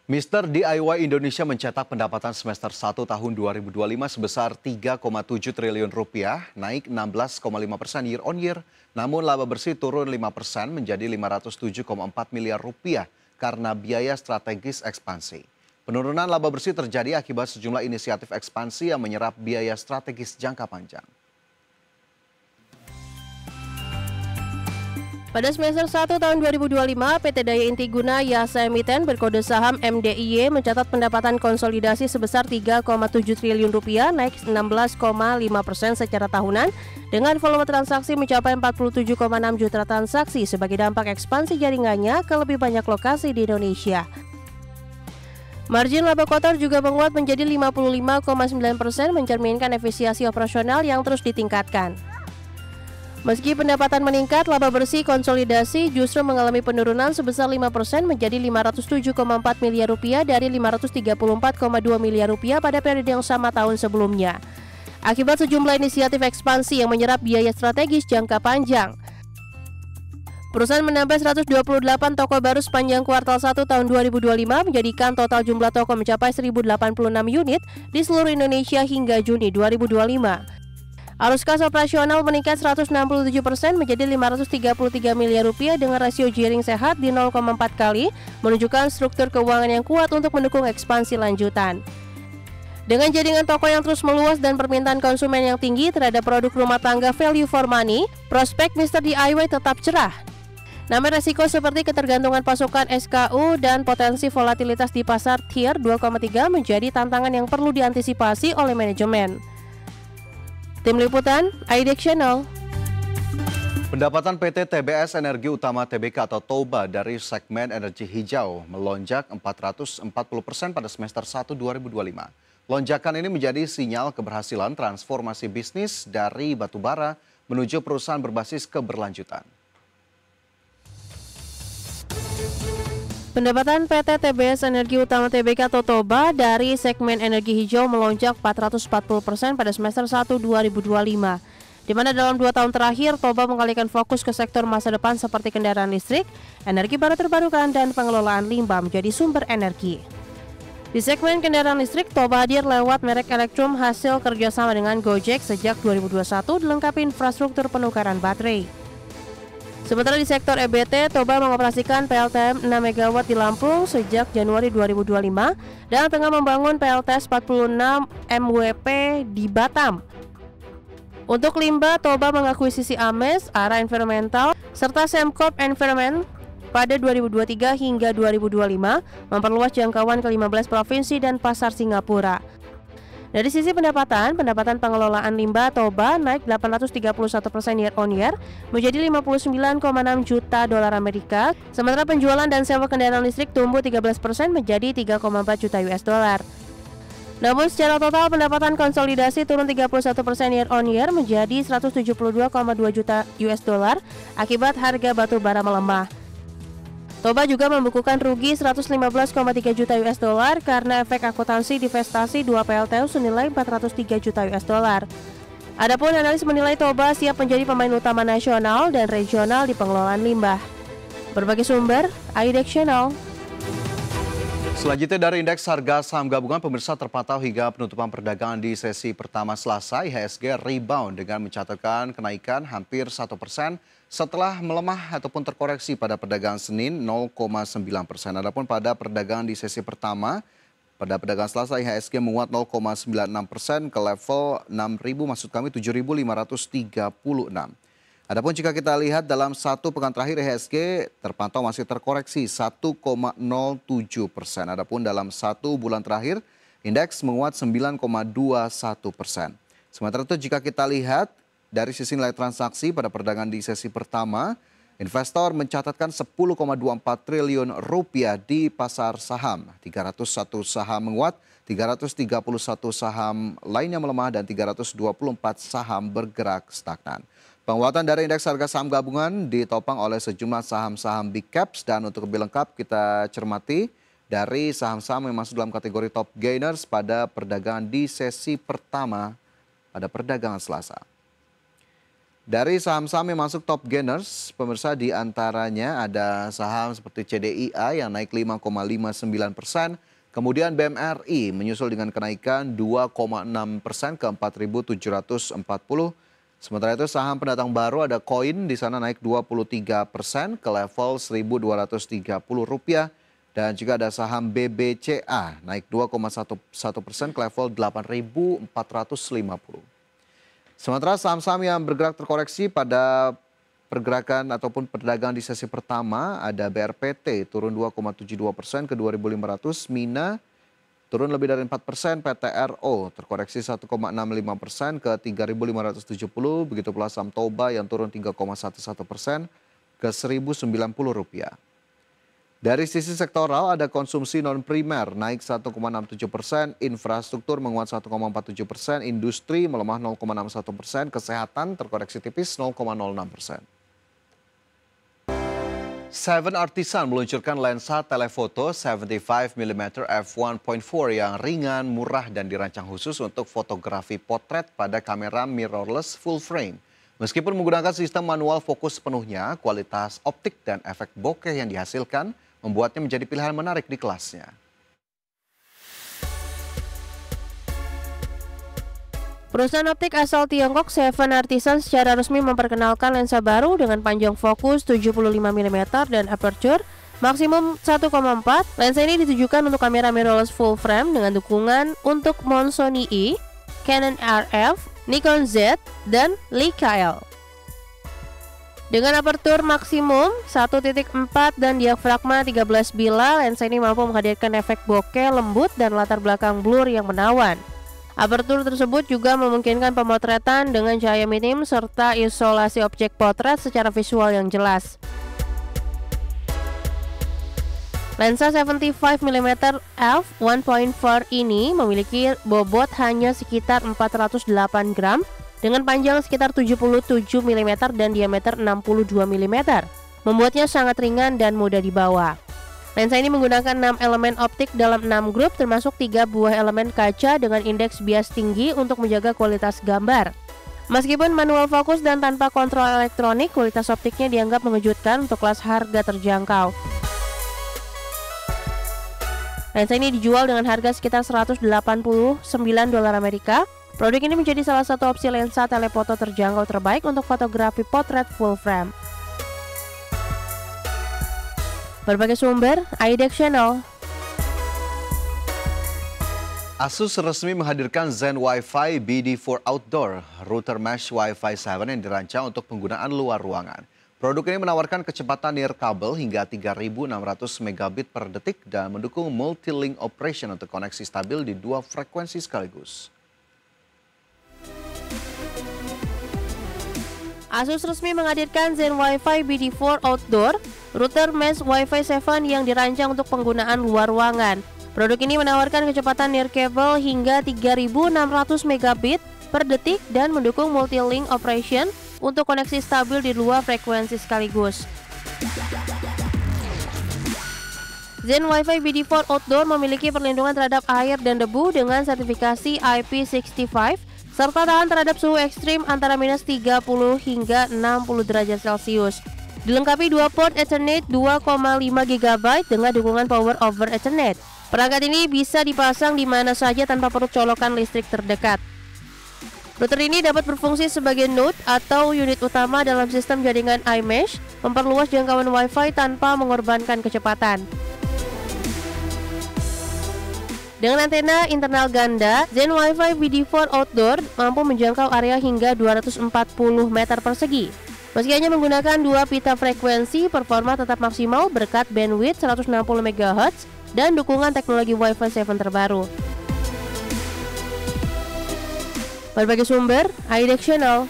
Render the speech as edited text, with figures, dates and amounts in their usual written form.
Mister DIY Indonesia mencetak pendapatan semester 1 tahun 2025 sebesar 3,7 triliun rupiah, naik 16,5% year on year. Namun laba bersih turun 5% menjadi 507,4 miliar rupiah karena biaya strategis ekspansi. Penurunan laba bersih terjadi akibat sejumlah inisiatif ekspansi yang menyerap biaya strategis jangka panjang. Pada semester 1 tahun 2025, PT Daya Inti Guna Yasa Emiten berkode saham MDIY mencatat pendapatan konsolidasi sebesar 3,7 triliun rupiah, naik 16,5% secara tahunan, dengan volume transaksi mencapai 47,6 juta transaksi sebagai dampak ekspansi jaringannya ke lebih banyak lokasi di Indonesia. Margin laba kotor juga menguat menjadi 55,9%, mencerminkan efisiensi operasional yang terus ditingkatkan. Meski pendapatan meningkat, laba bersih konsolidasi justru mengalami penurunan sebesar 5% menjadi 507,4 miliar rupiah dari 534,2 miliar rupiah pada periode yang sama tahun sebelumnya. Akibat sejumlah inisiatif ekspansi yang menyerap biaya strategis jangka panjang. Perusahaan menambah 128 toko baru sepanjang kuartal 1 tahun 2025, menjadikan total jumlah toko mencapai 1.086 unit di seluruh Indonesia hingga Juni 2025. Arus kas operasional meningkat 167% menjadi 533 miliar rupiah dengan rasio gearing sehat di 0,4 kali, menunjukkan struktur keuangan yang kuat untuk mendukung ekspansi lanjutan. Dengan jaringan toko yang terus meluas dan permintaan konsumen yang tinggi terhadap produk rumah tangga value for money, prospek Mister DIY tetap cerah. Namun resiko seperti ketergantungan pasokan SKU dan potensi volatilitas di pasar tier 2,3 menjadi tantangan yang perlu diantisipasi oleh manajemen. Tim Liputan, IDEX Channel. Pendapatan PT TBS Energi Utama Tbk atau TOBA dari segmen energi hijau melonjak 440% pada semester 1 2025. Lonjakan ini menjadi sinyal keberhasilan transformasi bisnis dari batubara menuju perusahaan berbasis keberlanjutan. Pendapatan PT TBS Energi Utama Tbk atau TOBA dari segmen energi hijau melonjak 440% pada semester 1 2025. Di mana dalam 2 tahun terakhir TOBA mengalihkan fokus ke sektor masa depan seperti kendaraan listrik, energi baru terbarukan, dan pengelolaan limbah menjadi sumber energi. Di segmen kendaraan listrik, TOBA hadir lewat merek Elektrum hasil kerjasama dengan Gojek sejak 2021 dilengkapi infrastruktur penukaran baterai. Sementara di sektor EBT, TOBA mengoperasikan PLTM 6 MW di Lampung sejak Januari 2025 dan tengah membangun PLTS 46 MWP di Batam. Untuk limbah, TOBA mengakuisisi Ames, Ara Environmental, serta Semcorp Environment pada 2023 hingga 2025, memperluas jangkauan ke 15 provinsi dan pasar Singapura. Dari sisi pendapatan pengelolaan limbah TOBA naik 831% year on year menjadi 59,6 juta dolar Amerika, sementara penjualan dan sewa kendaraan listrik tumbuh 13% menjadi 3,4 juta US dollar. Namun secara total pendapatan konsolidasi turun 31% year on year menjadi 172,2 juta US dollar akibat harga batu bara melemah. TOBA juga membukukan rugi 115,3 juta US dollar karena efek akuntansi divestasi 2 PLTU senilai 403 juta US dollar. Adapun analis menilai TOBA siap menjadi pemain utama nasional dan regional di pengelolaan limbah. Berbagai sumber, IDEX Channel. Selanjutnya dari indeks harga saham gabungan, pemirsa, terpantau hingga penutupan perdagangan di sesi pertama Selasa, IHSG rebound dengan mencatatkan kenaikan hampir 1% setelah melemah ataupun terkoreksi pada perdagangan Senin 0,9%. Adapun pada perdagangan di sesi pertama, pada perdagangan Selasa IHSG menguat 0,96% ke level 7.536. Adapun jika kita lihat dalam satu pekan terakhir IHSG terpantau masih terkoreksi 1,07%. Adapun dalam satu bulan terakhir indeks menguat 9,21%. Sementara itu jika kita lihat dari sisi nilai transaksi pada perdagangan di sesi pertama, investor mencatatkan 10,24 triliun rupiah di pasar saham. 301 saham menguat, 331 saham lainnya melemah, dan 324 saham bergerak stagnan. Penguatan dari indeks harga saham gabungan ditopang oleh sejumlah saham-saham big caps, dan untuk lebih lengkap kita cermati dari saham-saham yang masuk dalam kategori top gainers pada perdagangan di sesi pertama pada perdagangan Selasa. Dari saham-saham yang masuk top gainers, pemirsa, di antaranya ada saham seperti CDIA yang naik 5,59%, kemudian BMRI menyusul dengan kenaikan 2,6% ke 4.740. Sementara itu saham pendatang baru ada Koin di sana naik 23% ke level Rp1.230, dan juga ada saham BBCA naik 2,1% ke level 8.450. Sementara saham-saham yang bergerak terkoreksi pada pergerakan ataupun perdagangan di sesi pertama ada BRPT turun 2,72% ke 2.500, Mina turun lebih dari 4%, PTRO terkoreksi 1,65% ke 3.570, begitu pula saham Toba yang turun 3,11% ke Rp1.090. Dari sisi sektoral ada konsumsi non-primer naik 1,67%, infrastruktur menguat 1,47%, industri melemah 0,61%, kesehatan terkoreksi tipis 0,06%. Seven Artisan meluncurkan lensa telefoto 75mm f1.4 yang ringan, murah, dan dirancang khusus untuk fotografi potret pada kamera mirrorless full frame. Meskipun menggunakan sistem manual fokus sepenuhnya, kualitas optik dan efek bokeh yang dihasilkan membuatnya menjadi pilihan menarik di kelasnya. Perusahaan optik asal Tiongkok Seven Artisan secara resmi memperkenalkan lensa baru dengan panjang fokus 75mm dan aperture maksimum 1,4. Lensa ini ditujukan untuk kamera mirrorless full frame dengan dukungan untuk mount Sony E, Canon RF, Nikon Z, dan Leica L. Dengan apertur maksimum 1.4 dan diafragma 13 bila, lensa ini mampu menghadirkan efek bokeh lembut dan latar belakang blur yang menawan. Apertur tersebut juga memungkinkan pemotretan dengan cahaya minim serta isolasi objek potret secara visual yang jelas. Lensa 75mm f1.4 ini memiliki bobot hanya sekitar 408 gram dengan panjang sekitar 77 mm dan diameter 62 mm, membuatnya sangat ringan dan mudah dibawa. Lensa ini menggunakan 6 elemen optik dalam 6 grup termasuk 3 buah elemen kaca dengan indeks bias tinggi untuk menjaga kualitas gambar. Meskipun manual fokus dan tanpa kontrol elektronik, kualitas optiknya dianggap mengejutkan untuk kelas harga terjangkau. Lensa ini dijual dengan harga sekitar $189. Produk ini menjadi salah satu opsi lensa telefoto terjangkau terbaik untuk fotografi potret full frame. Berbagai sumber, IDEX Channel. Asus resmi menghadirkan Zen Wi-Fi BD4 Outdoor, router mesh Wi-Fi 7 yang dirancang untuk penggunaan luar ruangan. Produk ini menawarkan kecepatan nirkabel hingga 3.600 megabit per detik dan mendukung multi-link operation untuk koneksi stabil di 2 frekuensi sekaligus. Asus resmi menghadirkan Zen Wi-Fi BD4 Outdoor, router mesh Wi-Fi 7 yang dirancang untuk penggunaan luar ruangan. Produk ini menawarkan kecepatan nirkabel hingga 3.600 megabit per detik dan mendukung multi-link operation untuk koneksi stabil di 2 frekuensi sekaligus. Zen Wi-Fi BD4 Outdoor memiliki perlindungan terhadap air dan debu dengan sertifikasi IP65 serta tahan terhadap suhu ekstrim antara minus 30 hingga 60 derajat Celcius. Dilengkapi 2 port Ethernet 2,5 GB dengan dukungan Power over Ethernet. Perangkat ini bisa dipasang di mana saja tanpa perlu colokan listrik terdekat. Router ini dapat berfungsi sebagai node atau unit utama dalam sistem jaringan iMesh, memperluas jangkauan Wi-Fi tanpa mengorbankan kecepatan. Dengan antena internal ganda, Zen Wi-Fi BD4 Outdoor mampu menjangkau area hingga 240 meter persegi. Meski hanya menggunakan 2 pita frekuensi, performa tetap maksimal berkat bandwidth 160 MHz dan dukungan teknologi Wi-Fi 7 terbaru. Berbagai sumber, IDEX Channel.